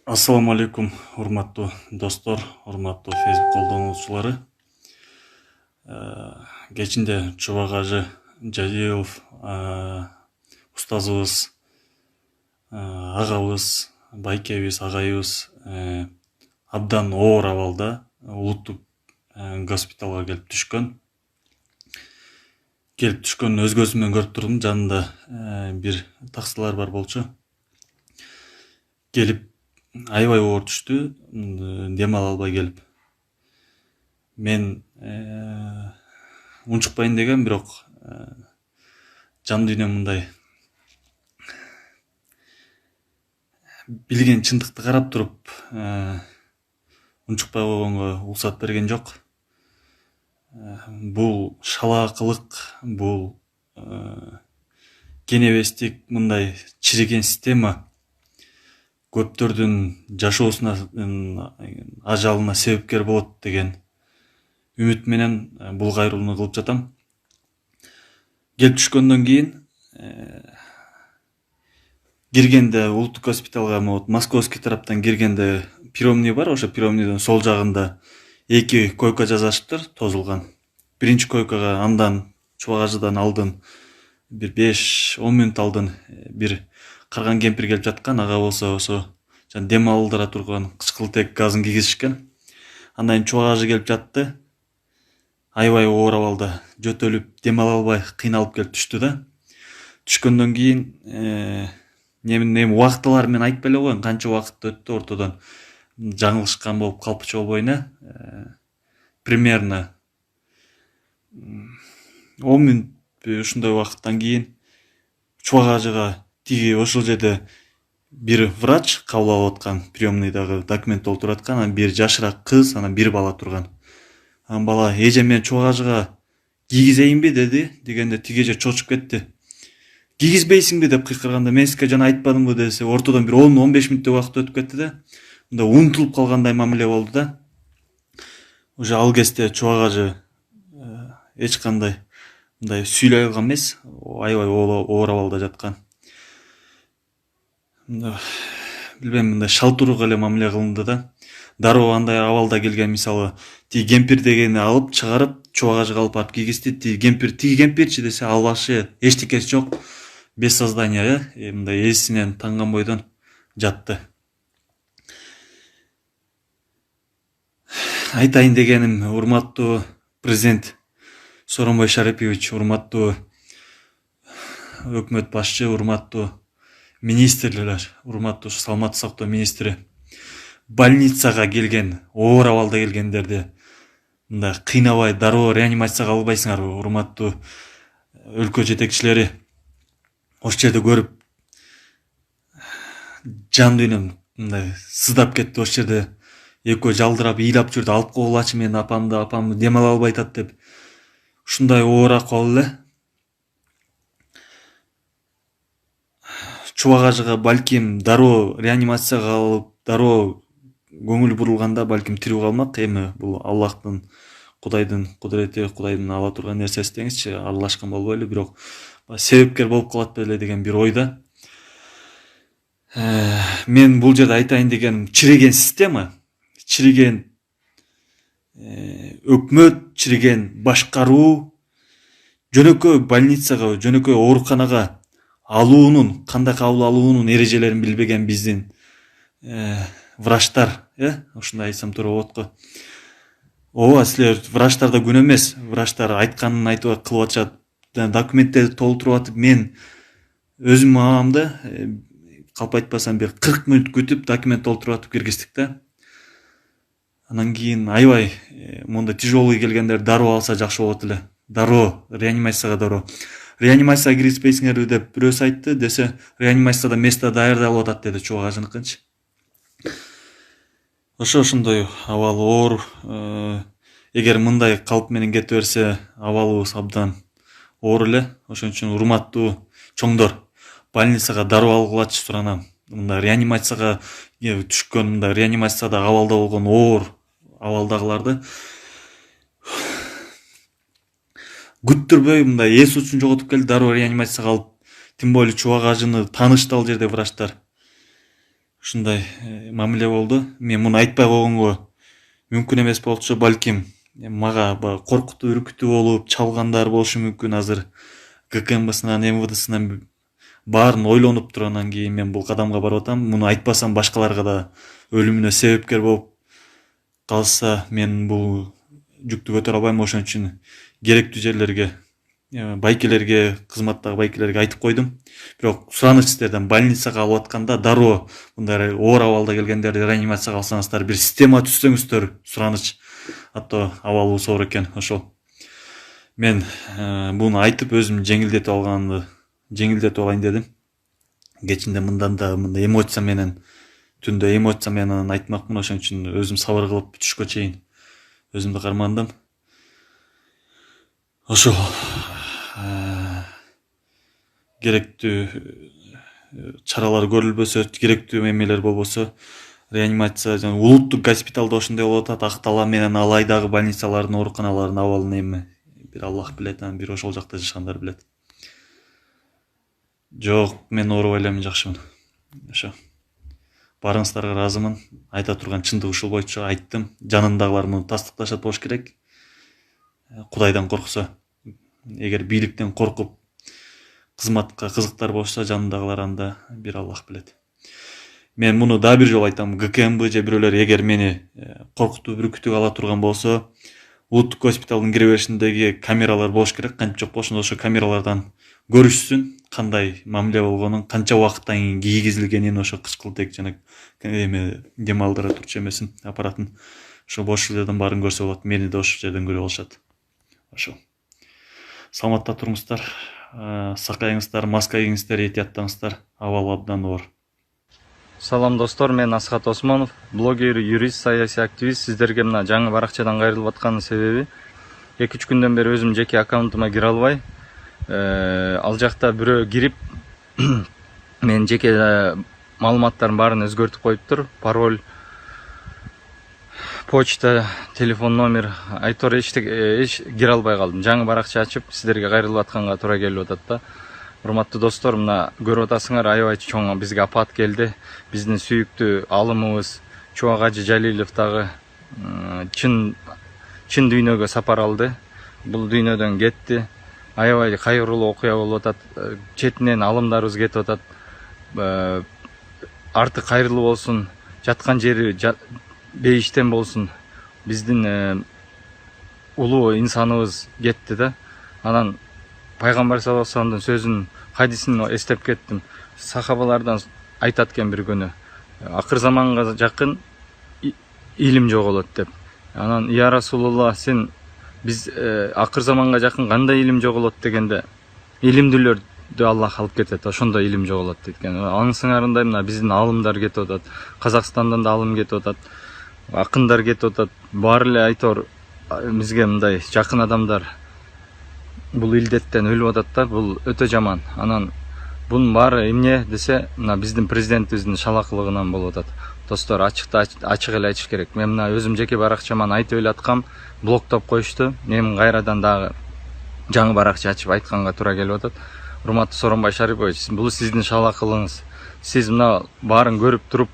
Ассаламу алейкум, урматтуу достор, урматтуу Facebook колдонуучулары. Кечинде Чубак ажы Жадилов устазыбыз, агабыз, байкебиз, агайыбыз абдан оор абалда улуттук госпиталга келип түшкөн. Келип түшкөнүн өз көзүм менен көрүп турдум. Жанында бир таксылар бар болчу. Келип аябай оор түштү, дем ала албай келип. Мен унчукпайын деген, бирок жан дүйнөм мындай билген чындыкты карап туруп унчукпай койгонго уруксат берген жок. Бул шалаакылык, бул кенебестик, мындай чириген система көптөрдүн жашоосуна, ажалына себепкер болот деген үмүт менен бул кайрылууну кылып жатам. Келип түшкөндөн кийин киргенде улуттук госпиталга, московский тараптан киргенде приемный бар, ошо приемныйдын сол жагында 2 койка жасашыптыр, тозулган. Биринчи койкага андан Чубак ажыдан алдын бир 5-10 мүнөт алдын бир карган кемпир келип жаткан. Ага болсо ошо дем алдыра турган кычкылтек газын кийгизишкен. Андан кийин Чубак ажы келип жатты. Аябай оор абалда жөтөлүп, дем ала албай кыйналып келип түштү да. Түшкөндөн кийин эми убактылар мен айтпай эле коеюн, канча убакыт өттү ортодон. Жаңылышкан болуп калпычы болбойн. Примерно 10 мүнөт ушундай убакыттан кийин Чубак ажыга тиги ошол жерде бир врач кабыл алып аткан, приемныйдагы документ толтуруп аткан, анан бир жашыраак кыз, анан бир бала турган. Анан бала: "Эже, мен Чубак ажыга кийгизейинби?" деди. Дегенде тиги эже чочуп кетти. "Кийгизбейсиңби?" деп кыйкырганда, "Мен сизге жана айтпадымбы?" десе, ортодон бир 10-15 мүнөттөй убакыт өтүп кетти да. Мындай унутулуп калгандай мамиле болду да. Уже ал кезде Чубак ажы эч кандай мындай сүйлөй алган эмес, аябай оор абалда жаткан. Билбейм, мындай шалтуруук эле мамиле кылынды да. Дароо андай абалда келген, мисалы, тиги кемпир дегени алып чыгарып Чубак ажыга алып барып кийгизди. Тиги кемпирчи десе, ал башы эчтекеси жок, без сознания, мындай эсинен танган бойдон жатты. Айтайын дегеним, урматтуу президент Сооронбай Шарипович, урматтуу өкмөт башчы, урматтуу министрлер, урматтуу саламаттык сактоо министри, больницага келген, оор абалда келгендерди мындай кыйнабай дароо реанимацияга албайсыңарбы? Урматтуу өлкө жетекчилери, ошол жерде көрүп жан дүйнөм мындай сыздап кетти. Ошол жерде экөө жалдырап ыйлап жүрдү: "Алып койгулачы мен апамды дем ала албай атат" деп. Ушундай оор акыбал эле. Чубак ажыга балким дароо реанимацияга алып, дароо көңүл бурулганда балким тирүү калмак. Эми бул Аллахтын, Кудайдын кудурети, Кудайдын ала турган нерсеси деңизчи, аралашкан болбойлу, бирок себепкер болуп калат беле деген бир ойда. Мен бул жерде айтайын дегеним, чириген система, чириген өкмөт, чириген башкаруу жөнөкөй больницага, жөнөкөй ооруканага алуунун, кандай кабыл алуунун эрежелерин билбеген биздин врачтар, ушундай айтсам туура болот го. Ооба, силер врачтарда күнөө эмес. Врачтар айтканын айтып кылып атышат, документтерди толтуруп атып, мен өзүм мамамды калп айтпасам бир 40 мүнөт күтүп документ толтуруп атып киргиздик да. Анан кийин аябай мондай тяжелый келгендер дароо алса жакшы болот эле. Дароо реанимацияга, дароо реанимацияга киргизбейсиңерби деп бирөөсү айтты, десе реанимацияда место даярдалып атат деди Чубак ажыныкынчы. Ошондой абал оор. Эгер мындай калп менен кете берсе, абалыбыз абдан оор эле. Ошон үчүн урматтуу чоңдор, больницага дароо алгылачы суранам. Мындай реанимацияга түшкөн, мындай реанимацияда абалда болгон оор абалдагыларды күттүрбөй, мындай эс учун жоготуп келип дароо реанимацияга алып, тем более Чубак ажыны таанышты ал жерде врачтар. ушундай мамиле болду. Мен муну айтпай койгонго мүмкүн эмес болчу, балким мага баягы коркутуп үркүтүү болуп чалгандар болушу мүмкүн. Азыр ГКМБсынан, МВДсынан баарын ойлонуп туруп анан кийин мен бул кадамга барып атам. Муну айтпасам башкаларга да өлүмүнө себепкер болуп калса, мен бул жүктү көтөрө албайм. Ошон үчүн керектүү жерлерге, байкелерге, кызматтагы байкелерге айтып койдум. Бирок сураныч сиздерден больницага алып атканда дароо мындай оор абалда келгендерди реанимацияга алсаңыздар, бир система түзсөңүздөр, сураныч ато абалыбыз оор экен. Ошол мен буну айтып өзүм жеңилдетип алайын дедим. Кечинде мындан да мындай эмоция менен, түндө эмоция менен айтмакмын. Ошон үчүн өзүм сабыр кылып түшкө чейин өзүмдү кармандым. Ошол керектүү чаралар көрүлбөсө, керектүү эмелер болбосо, реанимация жана улуттук госпиталда ошондой болуп атат. Актала менен ал айдагы больницалардын, ооруканалардын абалын эми бир Аллах билет, анан бир ошол жакта жашагандар билет. Жок, мен оорубай элем, жакшымын. Ошо. Барыңыздарга ыраазымын. Айта турган чындык ушул боюнча айттым. Жанындагылар муну тастыкташат болуш керек. Кудайдан корксо, эгер бийликтен коркуп кызматка кызыктар болсо, жанындагылар анда бир Аллах билет. Мен муну дагы бир жолу айтам. ГКМБ же бирөөлөр эгер мени коркутуп үркүтүп ала турган болсо, улуттук госпиталдын кире беришиндеги камералар болуш керек. Кантип жок болушун, ошо камералардан көрүшсүн кандай мамиле болгонун, канча убакыттан кийин кийгизилгенин, ошо кычкылтек жана эме дем алдыра турчу эмесин, аппаратын. Ошо бош жерден баарын көрсө болот. Мени да ошол жерден көрүп алышат. Ошо. Саламатта туруңуздар, сакайыңыздар, маска кийиңиздер, этияттаңыздар. Абал абдан оор. Салам достор, мен Асхат Осмонов, блогер, юрист, саясий активист. Сиздерге мына жаңы баракчадан кайрылып атканын себеби 2-3 күндөн бери өзүм жеке аккаунтума кире албай, ал жакта бирөө кирип мен жеке маалыматтарын баарын өзгөртүп коюптур. Пароль, почта, телефон номер, айтор эч кире албай калдым. Жаңы баракча ачып, сиздерге кайрылып атканга туура келип атат да. Урматтуу достор, мына көрүп атасыңар, аябай чоң бизге апат келди. Биздин сүйүктүү алымыбыз Чубак Ажы Жалилов дагы чын дүйнөгө сапар алды. Бул дүйнөдөн кетти. Аябай кайгылуу окуя болуп атат. Четинен алымдарыбыз кетип атат. Арты кайрылуу болсун, жаткан жери бейиштен болсун. Биздин улуу инсаныбыз кетти да. Анан Пайгамбар саллаллаху алейхи вассаламдын сөзүн, хадисин эстеп кеттим. Сахабалардан айтат экен бир күнү, акыр заманга жакын илим жоголот деп. Анан я Расулулла, сен биз акыр заманга жакын кандай илим жоголот дегенде, илимдүүлөрдү Аллах алып кетет, ошондой илим жоголот дейт. Анын сыңарындай мына биздин алымдар кетип атат. Казакстандан да алым кетип атат. Акындар кетип атат. Баары эле айтор бизге мындай жакын адамдар бул илдеттен өлүп атат да. Бул өтө жаман. Анан бунун баары эмне десе, мына биздин президентибиздин шалакылыгынан болуп атат. Достор, ачык эле айтыш керек. Мен мына өзүм жеке баракчаман айтып эле аткам, блоктоп коюшту. Мен кайрадан дагы жаңы баракча ачып айтканга туура келип атат. Урматтуу Сооронбай Шарипович, бул сиздин шалакылыгыңыз. Сиз мына баарын көрүп туруп,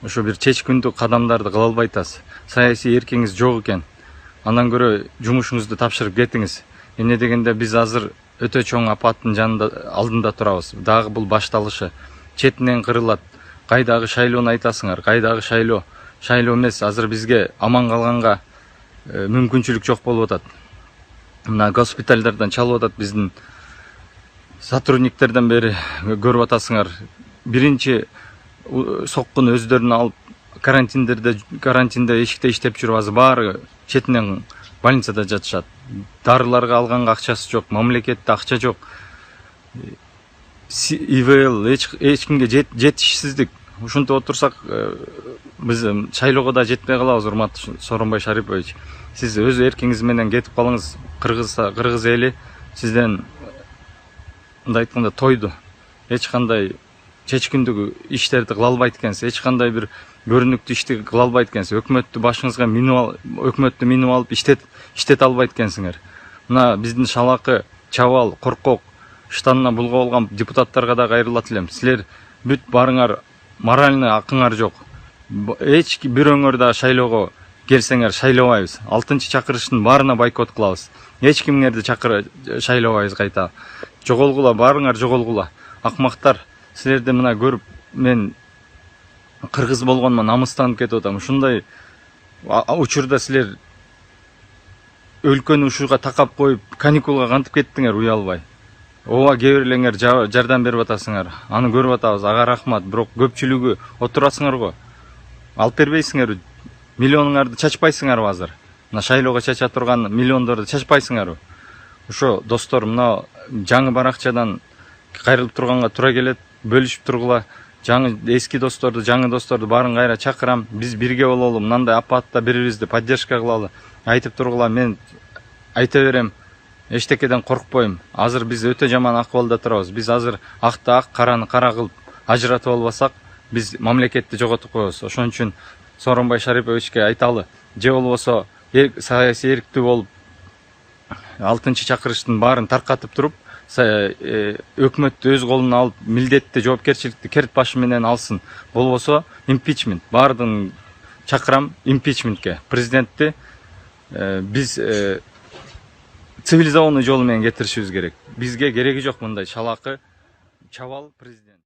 ошо бир чечкиндүү кадамдарды кыла албай атасыз. Саясий эркиңиз жок экен. Андан көрө жумушуңузду тапшырып кетиңиз. Эмне дегенде биз азыр өтө чоң апаттын алдында турабыз. Дагы бул башталышы. Четинен кырылат. Кайдагы шайлоону айтасыңар? Кайдагы шайлоо? Шайлоо эмес, азыр бизге аман калганга мүмкүнчүлүк жок болуп атат. Мына госпитальдардан чалып атат биздин сотрудниктерден бери көрүп атасыңар. Биринчи соккуну өздөрүнө алып карантинде эшикте иштеп жүрүп, азыр баары четинен больницада жатышат. Дарыларга алганга акчасы жок, мамлекетте акча жок. ИВЛ эч кимге жетишсиздик. Ушинтип отурсак, биз шайлоого да жетпей калабыз. Урматтуу Сооронбай Шарипович, сиз өз эркиңиз менен кетип калыңыз. Кыргыз эли сизден мындай айтканда тойду. Эч кандай чечкиндүү иштерди кыла албайт экенсиз. Эч кандай бир көрүнүктүү ишти кыла албайт экенсиз. Өкмөттү башыңызга минип алып иштете албайт экенсиңер. Мына биздин шалакы, чабал, коркок, штанына булга болгон депутаттарга да кайрылат элем. Силер бүт барыңар моральный акыңар жок. Эч бир өңөрдө шайлоого келсеңер шайлабайбыз. 6-чакырыштын баарына бойкот кылабыз. Эч кимдерди шайлабайбыз кайта. Жоголгула, баарыңар жоголгула. Акмактар, силерди мына көрүп мен кыргыз болгонума намыстанып кетип атам. Ушундай учурда силер өлкөнү ушуга такап коюп, каникулга кантип кеттиңер уялбай. Ооба кээ бирлериңер жардам берип атасыңар. Аны көрүп атабыз. Ага рахмат. Бирок көпчүлүгү отурасыңар го. Алып бербейсиңер. Миллионуңарды чачпайсыңарбы азыр? Мына шайлоого чача турган миллиондорду чачпайсыңарбы? Ошо достор, мына жаңы баракчадан кайрылып турганга туура келет. Бөлүшүп тургула. Жаңы эски досторду, жаңы досторду баарын кайра чакырам. Биз бирге бололу. Мындай апатта бири-бирибизди поддержка кылалы. Айтып тургула, мен айта берем. Эчтекеден коркпойм. Азыр биз өтө жаман акыбалда турабыз. Биз азыр акты ак, караны кара кылып ажыратып албасак, биз мамлекетти жоготуп коебуз. Ошон үчүн Сооронбай Шариповичке айталы, же болбосо саясий эрктүү болуп 6-чакырыштын баарын таркатып туруп, өкмөттү өз колуна алып, милдетти, жоопкерчиликти керт башы менен алсын. Болбосо импичмент. Баардын чакырам импичментке. Президентти биз цивилизованный жолу менен кетиришибиз керек. Бизге кереги жок мындай шалакы чабал президент.